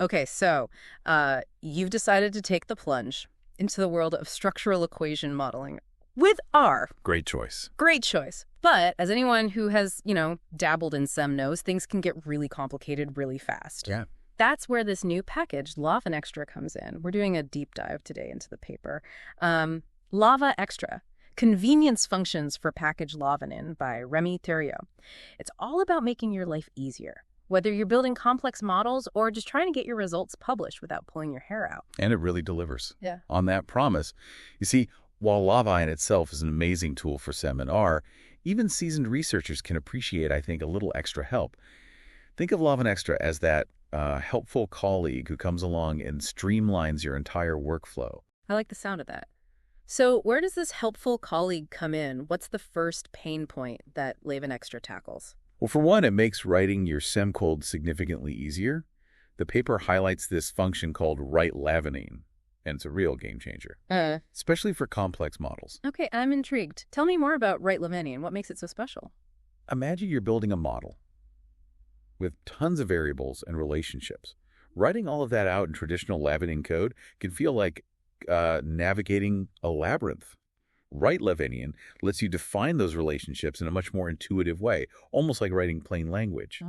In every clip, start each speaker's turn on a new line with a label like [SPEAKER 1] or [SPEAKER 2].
[SPEAKER 1] Okay, so you've decided to take the plunge into the world of structural equation modeling with R.
[SPEAKER 2] Great choice.
[SPEAKER 1] Great choice. But as anyone who has, dabbled in SEM knows, things can get really complicated really fast.
[SPEAKER 2] Yeah.
[SPEAKER 1] That's where this new package, lavaaNextra, comes in. We're doing a deep dive today into the paper. lavaaNextra, Convenience Functions for Packaged Lavaanin by Thériault. It's all about making your life easier, whether you're building complex models or just trying to get your results published without pulling your hair out.
[SPEAKER 2] And it really delivers.
[SPEAKER 1] Yeah.
[SPEAKER 2] On that promise. You see, while lavaan itself is an amazing tool for SEM and R, even seasoned researchers can appreciate, I think, a little extra help. Think of lavaaNextra as that helpful colleague who comes along and streamlines your entire workflow.
[SPEAKER 1] I like the sound of that. So where does this helpful colleague come in? What's the first pain point that lavaaNextra tackles?
[SPEAKER 2] Well, for one, it makes writing your SEM code significantly easier. The paper highlights this function called write lavaaning, and it's a real game changer, especially for complex models.
[SPEAKER 1] Okay, I'm intrigued. Tell me more about write lavaaning. What makes it so special?
[SPEAKER 2] Imagine you're building a model with tons of variables and relationships. Writing all of that out in traditional lavaaning code can feel like navigating a labyrinth. Write lavaaning lets you define those relationships in a much more intuitive way, almost like writing plain language.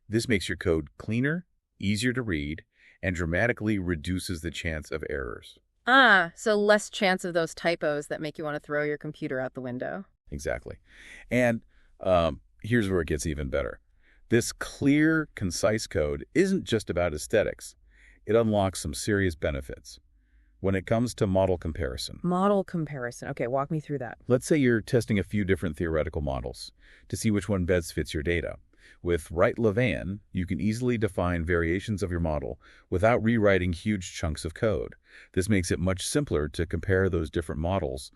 [SPEAKER 2] This makes your code cleaner, easier to read, and dramatically reduces the chance of errors.
[SPEAKER 1] So less chance of those typos that make you want to throw your computer out the window.
[SPEAKER 2] Exactly. And here's where it gets even better. This clear, concise code isn't just about aesthetics. It unlocks some serious benefits. When it comes to model comparison.
[SPEAKER 1] Model comparison. Okay, walk me through that.
[SPEAKER 2] Let's say you're testing a few different theoretical models to see which one best fits your data. With write lavaan, you can easily define variations of your model without rewriting huge chunks of code. This makes it much simpler to compare those different models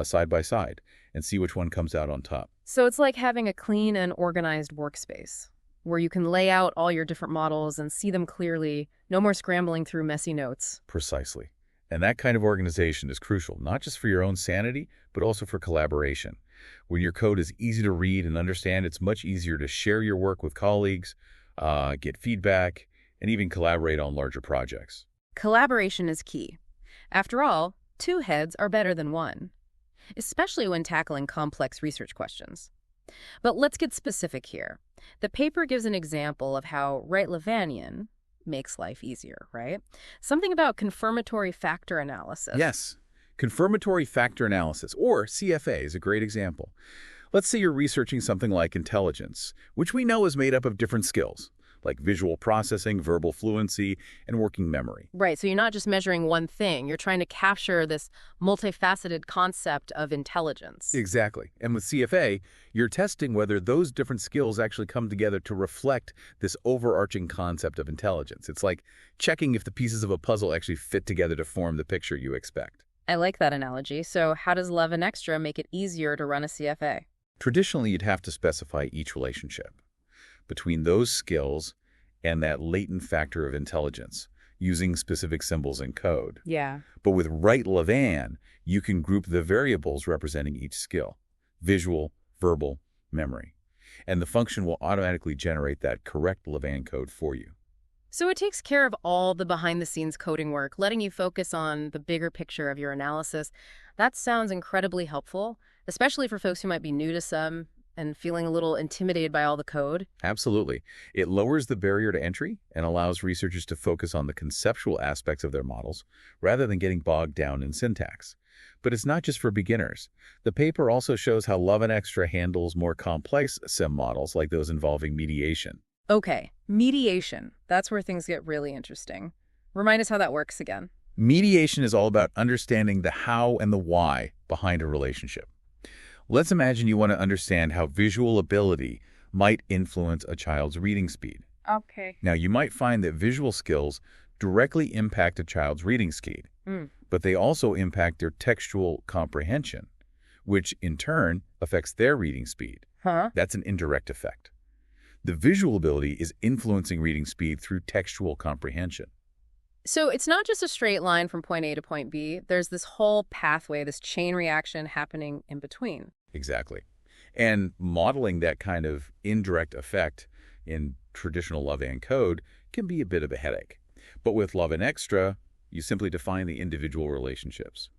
[SPEAKER 2] side by side and see which one comes out on top.
[SPEAKER 1] So it's like having a clean and organized workspace where you can lay out all your different models and see them clearly. No more scrambling through messy notes.
[SPEAKER 2] Precisely. And that kind of organization is crucial, not just for your own sanity, but also for collaboration. When your code is easy to read and understand, it's much easier to share your work with colleagues, get feedback, and even collaborate on larger projects.
[SPEAKER 1] Collaboration is key. After all, two heads are better than one, especially when tackling complex research questions. But let's get specific here. The paper gives an example of how write lavaaning makes life easier, right? Something about confirmatory factor analysis.
[SPEAKER 2] Yes. Confirmatory factor analysis, or CFA, is a great example. Let's say you're researching something like intelligence, which we know is made up of different skills, like visual processing, verbal fluency, and working memory.
[SPEAKER 1] Right, so you're not just measuring one thing. You're trying to capture this multifaceted concept of intelligence.
[SPEAKER 2] Exactly. And with CFA, you're testing whether those different skills actually come together to reflect this overarching concept of intelligence. It's like checking if the pieces of a puzzle actually fit together to form the picture you expect.
[SPEAKER 1] I like that analogy. So how does lavaaNextra make it easier to run a CFA?
[SPEAKER 2] Traditionally, you'd have to specify each relationship between those skills and that latent factor of intelligence using specific symbols in code.
[SPEAKER 1] Yeah.
[SPEAKER 2] But with write lavaan, you can group the variables representing each skill: visual, verbal, memory. And the function will automatically generate that correct lavaan code for you.
[SPEAKER 1] So it takes care of all the behind-the-scenes coding work, letting you focus on the bigger picture of your analysis. That sounds incredibly helpful, especially for folks who might be new to SEM and feeling a little intimidated by all the code.
[SPEAKER 2] Absolutely. It lowers the barrier to entry and allows researchers to focus on the conceptual aspects of their models rather than getting bogged down in syntax. But it's not just for beginners. The paper also shows how lavaaNextra handles more complex SEM models like those involving mediation.
[SPEAKER 1] Okay, mediation. That's where things get really interesting. Remind us how that works again.
[SPEAKER 2] Mediation is all about understanding the how and the why behind a relationship. Let's imagine you want to understand how visual ability might influence a child's reading speed.
[SPEAKER 1] Okay.
[SPEAKER 2] Now, you might find that visual skills directly impact a child's reading speed, but they also impact their textual comprehension, which in turn affects their reading speed. That's an indirect effect. The visual ability is influencing reading speed through textual comprehension.
[SPEAKER 1] So it's not just a straight line from point A to point B. There's this whole pathway, this chain reaction happening in between.
[SPEAKER 2] Exactly. And modeling that kind of indirect effect in traditional lavaan code can be a bit of a headache. But with lavaan, you simply define the individual relationships.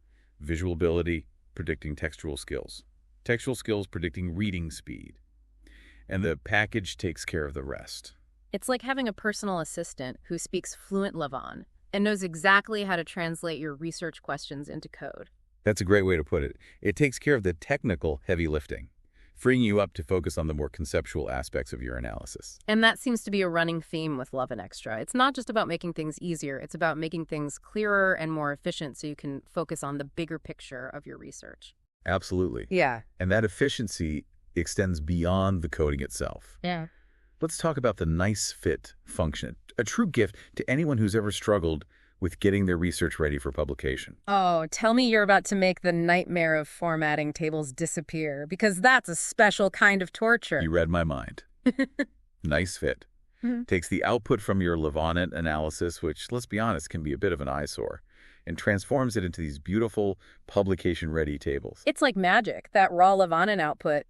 [SPEAKER 2] Visual ability, predicting textual skills. Textual skills predicting reading speed. And the package takes care of the rest.
[SPEAKER 1] It's like having a personal assistant who speaks fluent Lavaan and knows exactly how to translate your research questions into code.
[SPEAKER 2] That's a great way to put it. It takes care of the technical heavy lifting, freeing you up to focus on the more conceptual aspects of your analysis.
[SPEAKER 1] And that seems to be a running theme with lavaan. It's not just about making things easier, it's about making things clearer and more efficient so you can focus on the bigger picture of your research.
[SPEAKER 2] Absolutely.
[SPEAKER 1] Yeah.
[SPEAKER 2] And that efficiency extends beyond the coding itself.
[SPEAKER 1] Yeah.
[SPEAKER 2] Let's talk about the nice fit function, a true gift to anyone who's ever struggled with getting their research ready for publication.
[SPEAKER 1] Oh, tell me you're about to make the nightmare of formatting tables disappear, because that's a special kind of torture.
[SPEAKER 2] You read my mind. Nice fit. Takes the output from your lavaan analysis, which, let's be honest, can be a bit of an eyesore, and transforms it into these beautiful publication-ready tables.
[SPEAKER 1] It's like magic. That raw lavaan output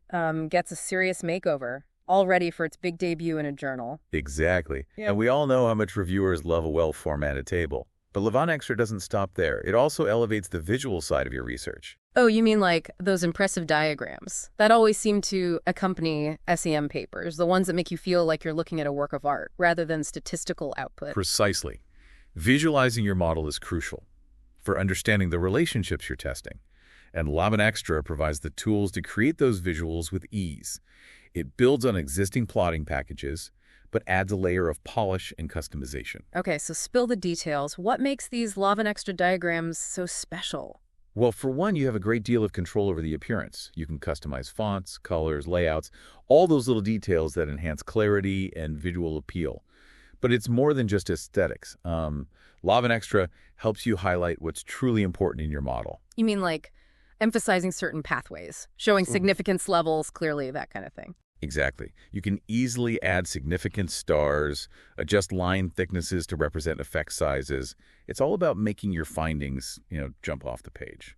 [SPEAKER 1] gets a serious makeover, all ready for its big debut in a journal.
[SPEAKER 2] Exactly. And we all know how much reviewers love a well-formatted table. But lavaan doesn't stop there. It also elevates the visual side of your research.
[SPEAKER 1] Oh, you mean like those impressive diagrams that always seem to accompany SEM papers, the ones that make you feel like you're looking at a work of art rather than statistical output?
[SPEAKER 2] Precisely. Visualizing your model is crucial for understanding the relationships you're testing. And lavaan provides the tools to create those visuals with ease. It builds on existing plotting packages, but adds a layer of polish and customization.
[SPEAKER 1] Okay, so spill the details. What makes these lavaan diagrams so special?
[SPEAKER 2] Well, for one, you have a great deal of control over the appearance. You can customize fonts, colors, layouts, all those little details that enhance clarity and visual appeal. But it's more than just aesthetics. lavaan helps you highlight what's truly important in your model.
[SPEAKER 1] You mean like emphasizing certain pathways, showing significance levels clearly, that kind of thing?
[SPEAKER 2] Exactly. You can easily add significant stars, adjust line thicknesses to represent effect sizes. It's all about making your findings, jump off the page.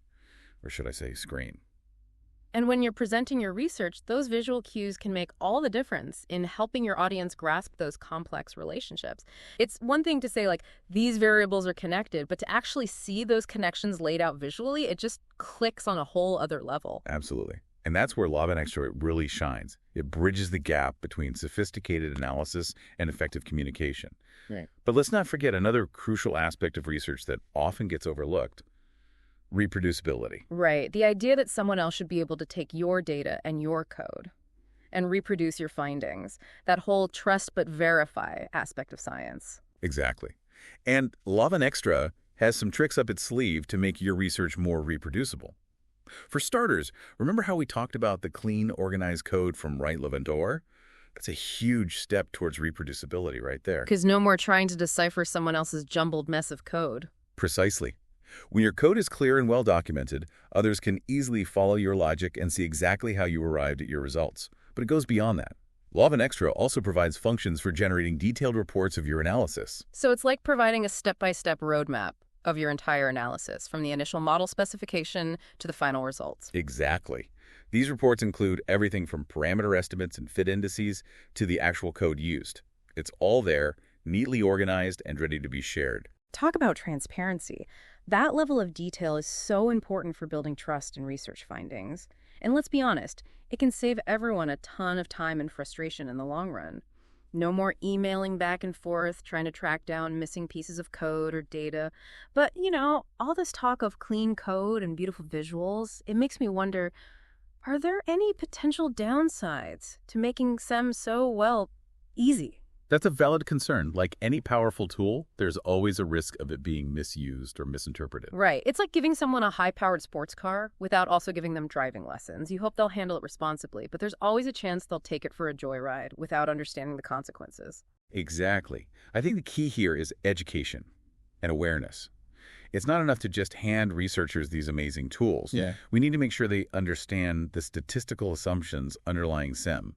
[SPEAKER 2] Or should I say screen.
[SPEAKER 1] And when you're presenting your research, those visual cues can make all the difference in helping your audience grasp those complex relationships. It's one thing to say, like, these variables are connected, but to actually see those connections laid out visually, it just clicks on a whole other level.
[SPEAKER 2] Absolutely. And that's where lavaan really shines. It bridges the gap between sophisticated analysis and effective communication.
[SPEAKER 1] Right.
[SPEAKER 2] But let's not forget another crucial aspect of research that often gets overlooked: reproducibility.
[SPEAKER 1] Right. The idea that someone else should be able to take your data and your code and reproduce your findings. That whole trust but verify aspect of science.
[SPEAKER 2] Exactly. And lavaan has some tricks up its sleeve to make your research more reproducible. For starters, remember how we talked about the clean, organized code from Right Lavandor? That's a huge step towards reproducibility right there.
[SPEAKER 1] Because no more trying to decipher someone else's jumbled mess of code.
[SPEAKER 2] Precisely. When your code is clear and well documented, others can easily follow your logic and see exactly how you arrived at your results. But it goes beyond that. lavaan also provides functions for generating detailed reports of your analysis.
[SPEAKER 1] So it's like providing a step-by-step roadmap of your entire analysis, from the initial model specification to the final results.
[SPEAKER 2] Exactly. These reports include everything from parameter estimates and fit indices to the actual code used. It's all there, neatly organized and ready to be shared.
[SPEAKER 1] Talk about transparency. That level of detail is so important for building trust in research findings. And let's be honest, it can save everyone a ton of time and frustration in the long run. No more emailing back and forth, trying to track down missing pieces of code or data. But, all this talk of clean code and beautiful visuals, it makes me wonder, are there any potential downsides to making SEM so, easy?
[SPEAKER 2] That's a valid concern. Like any powerful tool, there's always a risk of it being misused or misinterpreted.
[SPEAKER 1] Right. It's like giving someone a high-powered sports car without also giving them driving lessons. You hope they'll handle it responsibly, but there's always a chance they'll take it for a joyride without understanding the consequences.
[SPEAKER 2] Exactly. I think the key here is education and awareness. It's not enough to just hand researchers these amazing tools.
[SPEAKER 3] Yeah.
[SPEAKER 2] We need to make sure they understand the statistical assumptions underlying SEM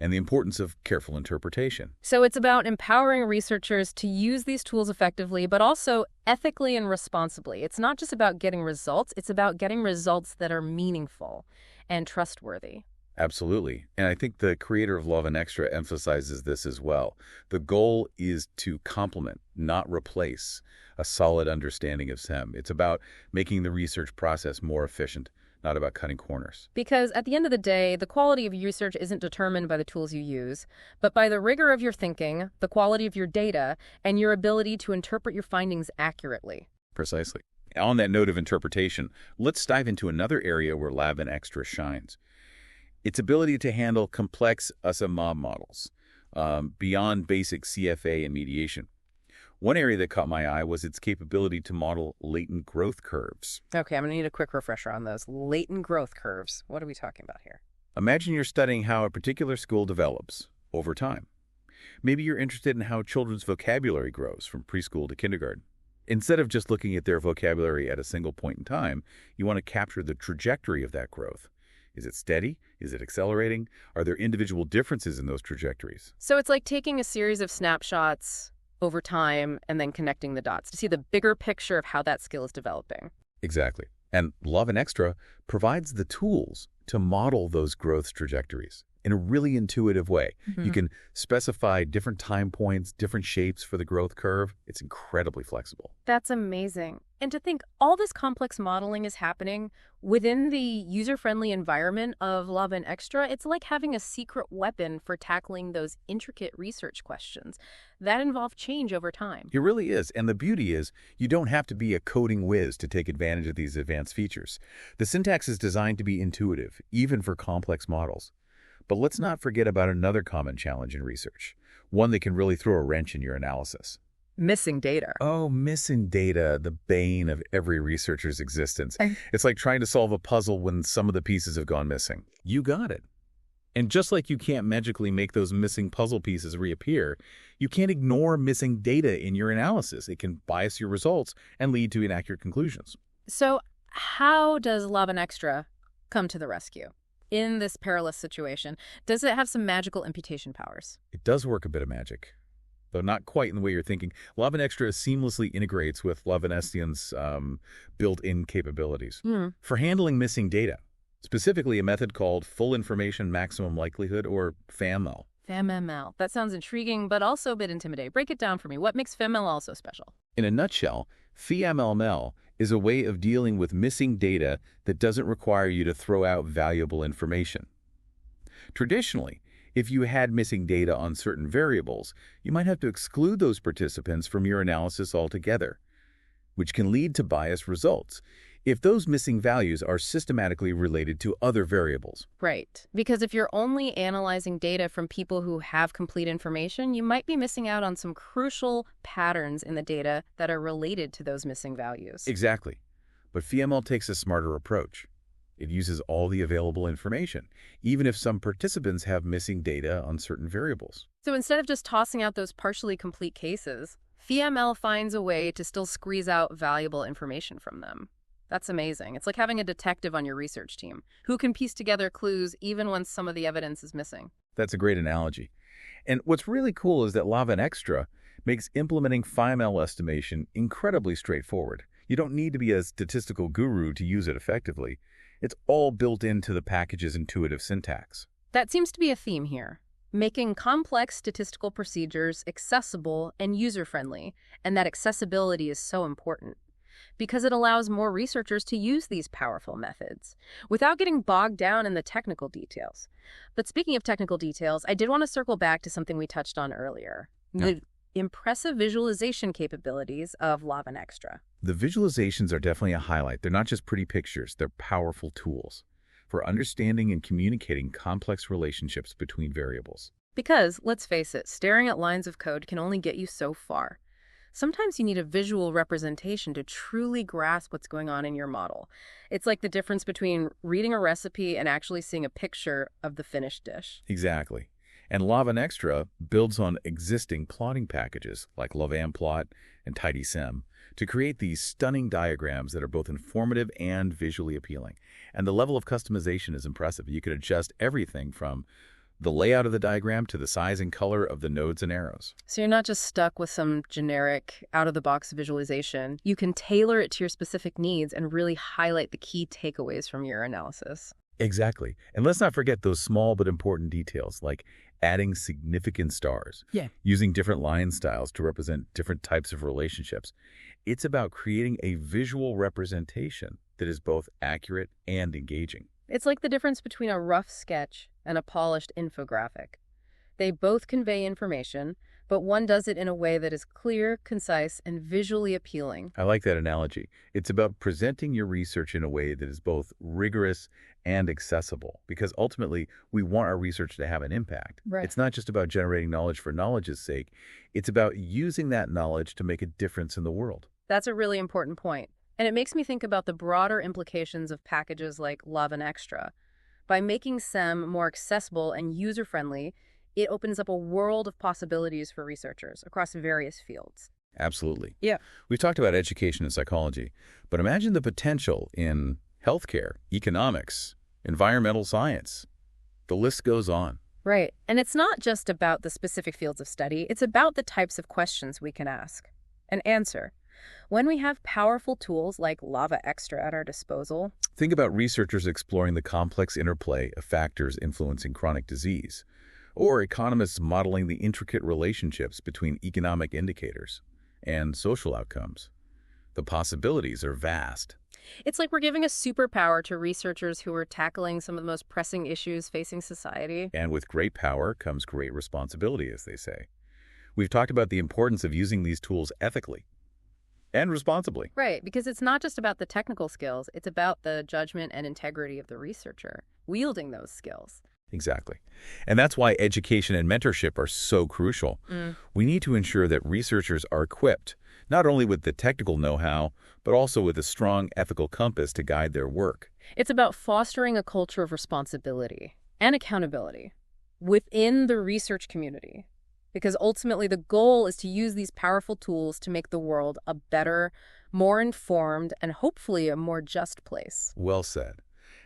[SPEAKER 2] and the importance of careful interpretation.
[SPEAKER 1] So it's about empowering researchers to use these tools effectively, but also ethically and responsibly. It's not just about getting results, it's about getting results that are meaningful and trustworthy.
[SPEAKER 2] Absolutely. And I think the creator of lavaaNextra emphasizes this as well. The goal is to complement, not replace, a solid understanding of SEM. It's about making the research process more efficient, not about cutting corners.
[SPEAKER 1] Because at the end of the day, the quality of your research isn't determined by the tools you use, but by the rigor of your thinking, the quality of your data, and your ability to interpret your findings accurately.
[SPEAKER 2] Precisely. On that note of interpretation, let's dive into another area where lavaaNextra shines. Its ability to handle complex USMA models beyond basic CFA and mediation. One area that caught my eye was its capability to model latent growth curves.
[SPEAKER 1] Okay, I'm going to need a quick refresher on those. Latent growth curves. What are we talking about here?
[SPEAKER 2] Imagine you're studying how a particular school develops over time. Maybe you're interested in how children's vocabulary grows from preschool to kindergarten. Instead of just looking at their vocabulary at a single point in time, you want to capture the trajectory of that growth. Is it steady? Is it accelerating? Are there individual differences in those trajectories?
[SPEAKER 1] So it's like taking a series of snapshots over time and then connecting the dots to see the bigger picture of how that skill is developing.
[SPEAKER 2] Exactly. And lavaaNextra provides the tools to model those growth trajectories in a really intuitive way. You can specify different time points, different shapes for the growth curve. It's incredibly flexible.
[SPEAKER 1] That's amazing. And to think all this complex modeling is happening within the user-friendly environment of lavaaNextra, it's like having a secret weapon for tackling those intricate research questions that involve change over time.
[SPEAKER 2] It really is. And the beauty is you don't have to be a coding whiz to take advantage of these advanced features. The syntax is designed to be intuitive, even for complex models. But let's not forget about another common challenge in research, one that can really throw a wrench in your analysis.
[SPEAKER 1] Missing data.
[SPEAKER 2] Oh, missing data, the bane of every researcher's existence. It's like trying to solve a puzzle when some of the pieces have gone missing. You got it. And just like you can't magically make those missing puzzle pieces reappear, you can't ignore missing data in your analysis. It can bias your results and lead to inaccurate conclusions.
[SPEAKER 1] So how does lavaaNextra come to the rescue? In this perilous situation, does it have some magical imputation powers?
[SPEAKER 2] It does work a bit of magic, though not quite in the way you're thinking. lavaaNextra seamlessly integrates with lavaaNestian's built-in capabilities for handling missing data, specifically a method called Full Information Maximum Likelihood, or FAML.
[SPEAKER 1] FAML. That sounds intriguing, but also a bit intimidating. Break it down for me. What makes FAML so special?
[SPEAKER 2] In a nutshell, FAML is a way of dealing with missing data that doesn't require you to throw out valuable information. Traditionally, if you had missing data on certain variables, you might have to exclude those participants from your analysis altogether, which can lead to biased results if those missing values are systematically related to other variables.
[SPEAKER 1] Right. Because if you're only analyzing data from people who have complete information, you might be missing out on some crucial patterns in the data that are related to those missing values.
[SPEAKER 2] Exactly. But FAML takes a smarter approach. It uses all the available information, even if some participants have missing data on certain variables.
[SPEAKER 1] So instead of just tossing out those partially complete cases, FAML finds a way to still squeeze out valuable information from them. That's amazing. It's like having a detective on your research team who can piece together clues even when some of the evidence is missing.
[SPEAKER 2] That's a great analogy. And what's really cool is that lavaaNextra makes implementing FAML estimation incredibly straightforward. You don't need to be a statistical guru to use it effectively. It's all built into the package's intuitive syntax.
[SPEAKER 1] That seems to be a theme here, making complex statistical procedures accessible and user-friendly, and that accessibility is so important, because it allows more researchers to use these powerful methods without getting bogged down in the technical details. But speaking of technical details, I did want to circle back to something we touched on earlier, the impressive visualization capabilities of lavaaNextra.
[SPEAKER 2] The visualizations are definitely a highlight. They're not just pretty pictures, they're powerful tools for understanding and communicating complex relationships between variables.
[SPEAKER 1] Because, let's face it, staring at lines of code can only get you so far. Sometimes you need a visual representation to truly grasp what's going on in your model. It's like the difference between reading a recipe and actually seeing a picture of the finished dish.
[SPEAKER 2] Exactly. And lavaaNextra builds on existing plotting packages like lavaanPlot and TidySem to create these stunning diagrams that are both informative and visually appealing. And the level of customization is impressive. You can adjust everything from the layout of the diagram to the size and color of the nodes and arrows.
[SPEAKER 1] So you're not just stuck with some generic out-of-the-box visualization. You can tailor it to your specific needs and really highlight the key takeaways from your analysis.
[SPEAKER 2] Exactly. And let's not forget those small but important details, like adding significant stars,
[SPEAKER 1] Yeah.
[SPEAKER 2] using different line styles to represent different types of relationships. It's about creating a visual representation that is both accurate and engaging.
[SPEAKER 1] It's like the difference between a rough sketch and a polished infographic. They both convey information, but one does it in a way that is clear, concise, and visually appealing.
[SPEAKER 2] I like that analogy. It's about presenting your research in a way that is both rigorous and accessible, because ultimately we want our research to have an impact.
[SPEAKER 1] Right.
[SPEAKER 2] It's not just about generating knowledge for knowledge's sake. It's about using that knowledge to make a difference in the world.
[SPEAKER 1] That's a really important point. And it makes me think about the broader implications of packages like lavaaNextra. By making SEM more accessible and user-friendly, it opens up a world of possibilities for researchers across various fields.
[SPEAKER 2] Absolutely.
[SPEAKER 1] Yeah.
[SPEAKER 2] We've talked about education and psychology, but imagine the potential in healthcare, economics, environmental science. The list goes on.
[SPEAKER 1] Right. And it's not just about the specific fields of study, it's about the types of questions we can ask and answer. When we have powerful tools like lavaanExtra at our disposal.
[SPEAKER 2] Think about researchers exploring the complex interplay of factors influencing chronic disease, or economists modeling the intricate relationships between economic indicators and social outcomes. The possibilities are vast.
[SPEAKER 1] It's like we're giving a superpower to researchers who are tackling some of the most pressing issues facing society.
[SPEAKER 2] And with great power comes great responsibility, as they say. We've talked about the importance of using these tools ethically and responsibly.
[SPEAKER 1] Right, because it's not just about the technical skills, it's about the judgment and integrity of the researcher wielding those skills.
[SPEAKER 2] Exactly. And that's why education and mentorship are so crucial. We need to ensure that researchers are equipped, not only with the technical know-how, but also with a strong ethical compass to guide their work.
[SPEAKER 1] It's about fostering a culture of responsibility and accountability within the research community. Because ultimately the goal is to use these powerful tools to make the world a better, more informed, and hopefully a more just place.
[SPEAKER 2] Well said.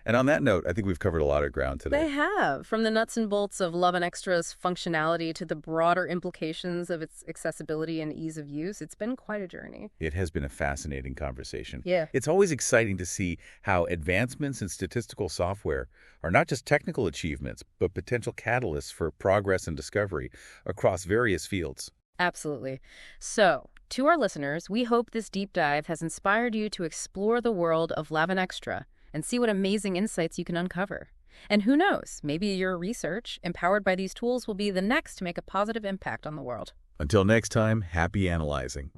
[SPEAKER 2] And on that note, I think we've covered a lot of ground today.
[SPEAKER 1] They have, from the nuts and bolts of lavaaNextra's functionality to the broader implications of its accessibility and ease of use. It's been quite a journey.
[SPEAKER 2] It has been a fascinating conversation.
[SPEAKER 1] Yeah.
[SPEAKER 2] It's always exciting to see how advancements in statistical software are not just technical achievements, but potential catalysts for progress and discovery across various fields.
[SPEAKER 1] Absolutely. So, to our listeners, we hope this deep dive has inspired you to explore the world of lavaaNextra and see what amazing insights you can uncover. And who knows, maybe your research, empowered by these tools, will be the next to make a positive impact on the world.
[SPEAKER 2] Until next time, happy analyzing.